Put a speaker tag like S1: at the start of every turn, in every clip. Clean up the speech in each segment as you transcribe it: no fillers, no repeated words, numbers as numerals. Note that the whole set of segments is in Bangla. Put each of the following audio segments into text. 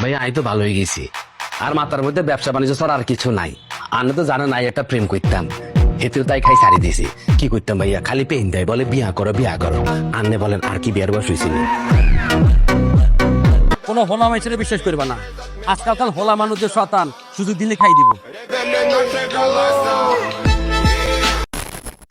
S1: ভাইয়া আমি তো ভালো হয়ে গেছি, আর মাথার মধ্যে ব্যবসা বাণিজ্য ছাড়া আর কিছু নাই। আমি তো জানো নাই একটা প্রেম করতাম, হেতেও তাই খাই ছাড়ি দিয়েছি। কি করতাম ভাইয়া, খালি পেইন দেয়, বলে বিয়া করো বিয়া করো। আন্নে বলেন আর কি বিয়ার বয়স হয়েছিল।
S2: কোনো হোলা মাইছেরে বিশ্বাস করবা না, আজকালকার হোলা মানুষদের শতান শুধু দিলে খাই দিব।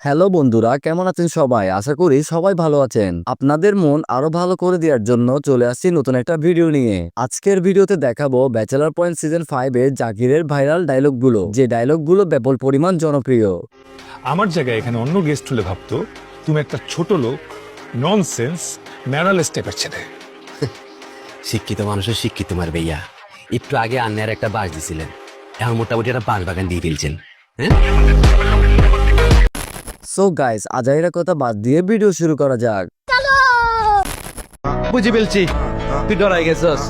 S3: হ্যালো বন্ধুরা, কেমন আছেন সবাই? আশা করি সবাই ভালো আছেন। আপনাদের মন আরো ভালো করে দেওয়ার জন্য চলে আসছি নতুন একটা ভিডিও নিয়ে। আজকের ভিডিওতে দেখাবো ব্যাচেলর পয়েন্ট সিজন 5 এর জাকিরের ভাইরাল ডায়লগগুলো, যে ডায়লগগুলো ব্যাপক পরিমাণ জনপ্রিয়।
S4: আমার জায়গায় এখানে অন্য গেস্ট হলে ভাবতো তুমি একটা ছোট লোক, ননসেন্স, ম্যারালেস টাইপের ছেলে।
S1: শিক্ষিত মানুষের শিক্ষিত মার ভাইয়া। একটু আগে আন্নের একটা বাস দিছিলেন, এখন মোটামুটি একটা বাঁশ বাগান দিয়ে ফেলছেন। হ্যাঁ,
S3: সো গাইস, আজাইরা কথা বাদ দিয়ে ভিডিও শুরু করা যাক।
S1: বুঝি ফেলছি, তুই ডরাই গেছস।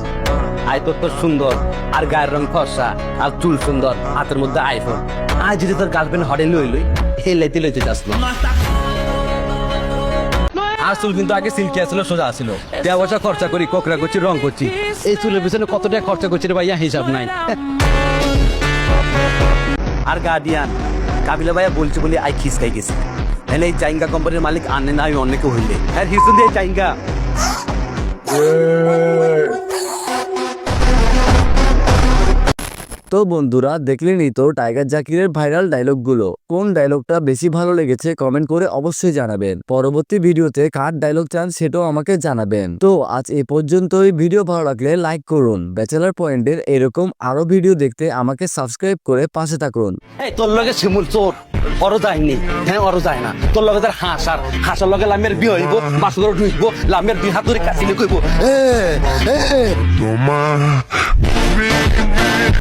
S1: আই তোর তো সুন্দর, আর গায়ের রং ফর্সা, আর চুল সুন্দর, হাতের মধ্যে আইফোন। আজ যদি তোর গার্লফ্রেন্ড হরে লইলই, হে লাইতে লইতে যাস না।
S2: আর চুল কিন্তু আগে সিল্কি আসছিল, সোজা আসছিল। দেয়া পয়সা খরচা করি, কোকরা করছি, রং করছি। এই চুলের পিছনে কত টাকা খরচা করছি রে ভাইয়া, হিসাব নাই।
S1: আর গার্ডিয়ান কাবিলা ভাইয়া বলছে বলে আই খিসকাই গেছি। হ্যাঁ, এই জাইঙ্গা কোম্পানির মালিক আনে না, আমি অনেকে হইলে হ্যাঁ হিসুন দিয়ে জাইঙ্গা।
S3: তো বন্ধুরা, দেখলেনই তো টাইগার জাকিরের ভাইরাল ডায়লগগুলো। কোন ডায়লগটা বেশি ভালো লেগেছে কমেন্ট করে অবশ্যই জানাবেন। পরবর্তী ভিডিওতে কার ডায়লগ চান সেটাও আমাকে জানাবেন। তো আজ এ পর্যন্তই। ভিডিও ভালো লাগলে লাইক করুন। ব্যাচেলর পয়েন্টের এরকম আরো ভিডিও দেখতে আমাকে সাবস্ক্রাইব করে পাশে থাকুন।
S1: এই তোর লগে শিমুল চোর অরো যায়নি, হ্যাঁ অরো যায় না। তোর লগে তার হাঁসার লগে লামের বিয়ে হইব, বাসুর ঢুকবো, লামের দুই হাত ধরে কাছে কইব।
S5: Toma